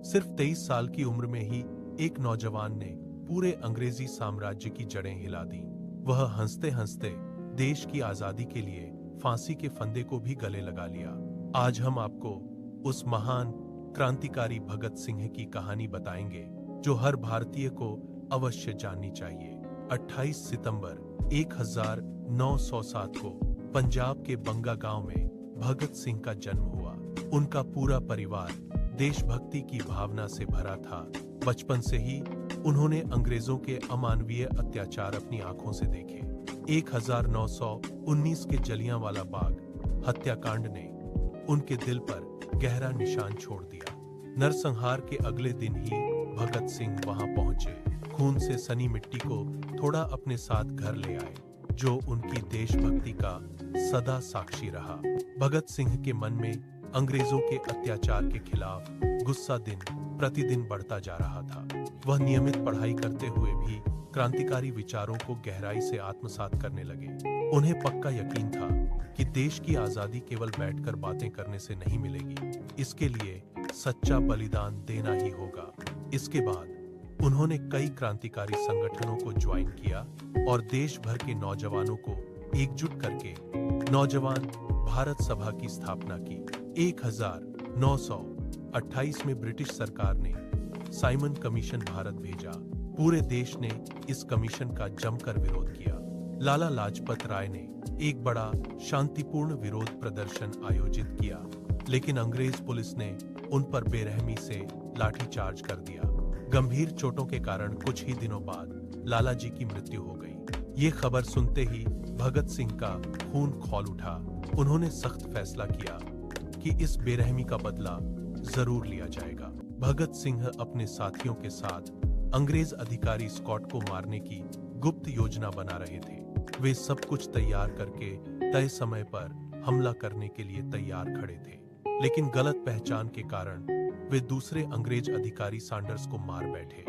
सिर्फ 23 साल की उम्र में ही एक नौजवान ने पूरे अंग्रेजी साम्राज्य की जड़ें हिला दी। वह हंसते हंसते देश की आजादी के लिए फांसी के फंदे को भी गले लगा लिया। आज हम आपको उस महान क्रांतिकारी भगत सिंह की कहानी बताएंगे जो हर भारतीय को अवश्य जाननी चाहिए। 28 सितंबर 1907 को पंजाब के बंगा गांव में भगत सिंह का जन्म हुआ। उनका पूरा परिवार देशभक्ति की भावना से भरा था। बचपन से ही उन्होंने अंग्रेजों के अमानवीय अत्याचार अपनी आंखों से देखे। 1919 के जलियांवाला बाग हत्याकांड ने उनके दिल पर गहरा निशान छोड़ दिया। नरसंहार के अगले दिन ही भगत सिंह वहां पहुंचे। खून से सनी मिट्टी को थोड़ा अपने साथ घर ले आए, जो उनकी देशभक्ति का सदा साक्षी रहा। भगत सिंह के मन में अंग्रेजों के अत्याचार के खिलाफ गुस्सा दिन प्रतिदिन बढ़ता जा रहा था। वह नियमित पढ़ाई करते हुए भी क्रांतिकारी विचारों को गहराई से आत्मसात करने लगे। उन्हें पक्का यकीन था कि देश की आजादी केवल बैठकर बातें करने से नहीं मिलेगी, इसके लिए सच्चा बलिदान देना ही होगा। इसके बाद उन्होंने कई क्रांतिकारी संगठनों को ज्वाइन किया और देश भर के नौजवानों को एकजुट करके नौजवान भारत सभा की स्थापना की। 1928 में ब्रिटिश सरकार ने साइमन कमीशन भारत भेजा। पूरे देश ने इस कमीशन का जमकर विरोध किया। लाला लाजपत राय ने एक बड़ा शांतिपूर्ण विरोध प्रदर्शन आयोजित किया, लेकिन अंग्रेज पुलिस ने उन पर बेरहमी से लाठीचार्ज कर दिया। गंभीर चोटों के कारण कुछ ही दिनों बाद लाला जी की मृत्यु हो गई। ये खबर सुनते ही भगत सिंह का खून खौल उठा। उन्होंने सख्त फैसला किया कि इस बेरहमी का बदला जरूर लिया जाएगा। भगत सिंह अपने साथियों के साथ अंग्रेज अधिकारी स्कॉट को मारने की गुप्त योजना बना रहे थे। वे सब कुछ तैयार करके तय समय पर हमला करने के लिए तैयार खड़े थे, लेकिन गलत पहचान के कारण वे दूसरे अंग्रेज अधिकारी सैंडर्स को मार बैठे।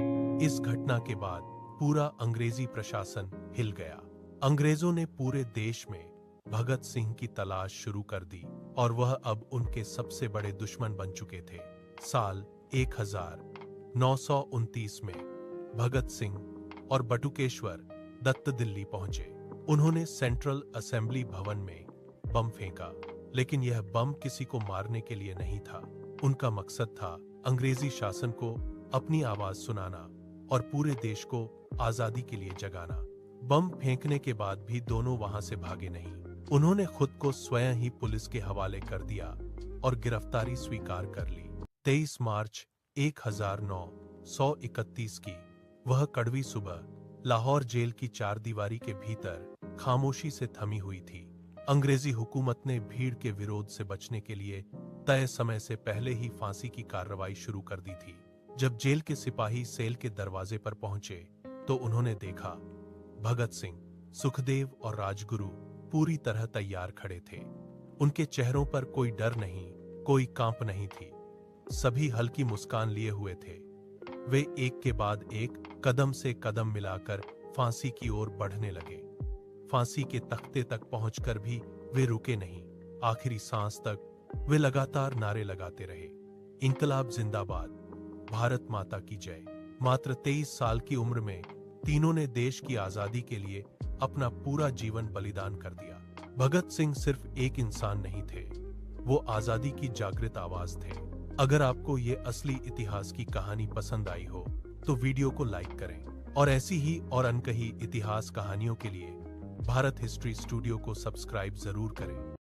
इस घटना के बाद पूरा अंग्रेजी प्रशासन हिल गया। अंग्रेजों ने पूरे देश में भगत सिंह की तलाश शुरू कर दी और वह अब उनके सबसे बड़े दुश्मन बन चुके थे। साल 1929 में भगत सिंह और बटुकेश्वर दत्त दिल्ली पहुंचे। उन्होंने सेंट्रल असेंबली भवन में बम फेंका, लेकिन यह बम किसी को मारने के लिए नहीं था। उनका मकसद था अंग्रेजी शासन को अपनी आवाज सुनाना और पूरे देश को आजादी के लिए जगाना। बम फेंकने के बाद भी दोनों वहां से भागे नहीं। उन्होंने खुद को स्वयं ही पुलिस के हवाले कर दिया और गिरफ्तारी स्वीकार कर ली। 23 मार्च 1931 की वह कड़वी सुबह लाहौर जेल की चारदीवारी के भीतर खामोशी से थमी हुई थी। अंग्रेजी हुकूमत ने भीड़ के विरोध से बचने के लिए तय समय से पहले ही फांसी की कार्रवाई शुरू कर दी थी। जब जेल के सिपाही सेल के दरवाजे पर पहुंचे तो उन्होंने देखा भगत सिंह, सुखदेव और राजगुरु पूरी तरह तैयार खड़े थे। उनके चेहरों पर कोई डर नहीं, कोई कांप नहीं थी। सभी हल्की मुस्कान लिए हुए थे। वे एक के बाद एक कदम से कदम मिलाकर फांसी की ओर बढ़ने लगे। फांसी के तख्ते तक पहुंचकर भी वे रुके नहीं। आखिरी सांस तक वे लगातार नारे लगाते रहे, इंकलाब जिंदाबाद, भारत माता की जय। मात्र 23 साल की उम्र में तीनों ने देश की आजादी के लिए अपना पूरा जीवन बलिदान कर दिया। भगत सिंह सिर्फ एक इंसान नहीं थे, वो आजादी की जागृत आवाज थे। अगर आपको ये असली इतिहास की कहानी पसंद आई हो तो वीडियो को लाइक करें और ऐसी ही और अनकही इतिहास कहानियों के लिए भारत हिस्ट्री स्टूडियो को सब्सक्राइब जरूर करें।